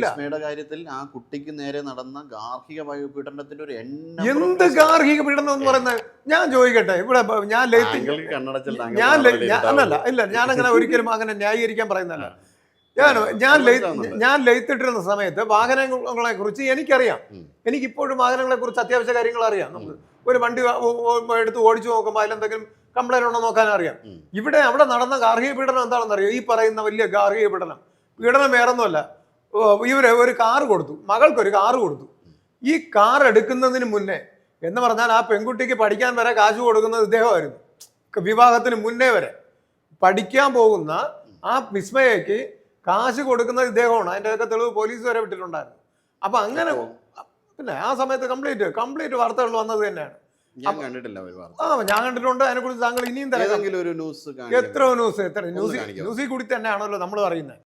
വിസ്മയുടെ കാര്യത്തിൽ ആ കുട്ടിക്ക് നേരെ നടന്ന ഗാർഹിക പീഡനത്തിന്റെ ഒരു എന്ത് ഗാർഹിക പീഡനം എന്ന് പറയുന്നത്? ഞാൻ ചോദിക്കട്ടെ, ഇവിടെ ഞാനങ്ങനെ ഒരിക്കലും അങ്ങനെ ന്യായീകരിക്കാൻ പറയുന്നതല്ല. ഞാൻ ലയിത്തിട്ടിരുന്ന സമയത്ത് വാഹനങ്ങളെ കുറിച്ച് എനിക്കറിയാം. എനിക്കിപ്പോഴും വാഹനങ്ങളെ കുറിച്ച് അത്യാവശ്യ കാര്യങ്ങൾ അറിയാം. നമുക്ക് ഒരു വണ്ടി എടുത്ത് ഓടിച്ചു നോക്കുമ്പോൾ അതിലെന്തെങ്കിലും കംപ്ലൈന്റ് ഉണ്ടോ നോക്കാൻ അറിയാം. അവിടെ നടന്ന ഗാർഹിക പീഡനം എന്താണെന്ന് അറിയാം. ഈ പറയുന്ന വലിയ ഗാർഹിക പീഡനം വേറൊന്നുമല്ല. ഇവര് ഒരു കാറ് കൊടുത്തു, മകൾക്കൊരു കാറ് കൊടുത്തു. ഈ കാർ എടുക്കുന്നതിന് മുന്നേ എന്ന് പറഞ്ഞാൽ ആ പെൺകുട്ടിക്ക് പഠിക്കാൻ വരെ കാശ് കൊടുക്കുന്നത് ഇദ്ദേഹമായിരുന്നു. വിവാഹത്തിന് മുന്നേ വരെ പഠിക്കാൻ പോകുന്ന ആ വിസ്മയക്ക് കാശ് കൊടുക്കുന്നത് ഇദ്ദേഹമാണ്. അതിൻ്റെയൊക്കെ തെളിവ് പോലീസ് വരെ വിട്ടിട്ടുണ്ടായിരുന്നു. അപ്പൊ അങ്ങനെ പിന്നെ ആ സമയത്ത് കംപ്ലീറ്റ് വാർത്തകൾ വന്നത് തന്നെയാണ്. ഞാൻ കണ്ടിട്ടില്ല. ഞാൻ കണ്ടിട്ടുണ്ട്. അതിനെ കുറിച്ച് താങ്കൾ ഇനിയും എത്ര ന്യൂസിൽ കൂടി തന്നെയാണല്ലോ നമ്മൾ അറിയുന്നത്.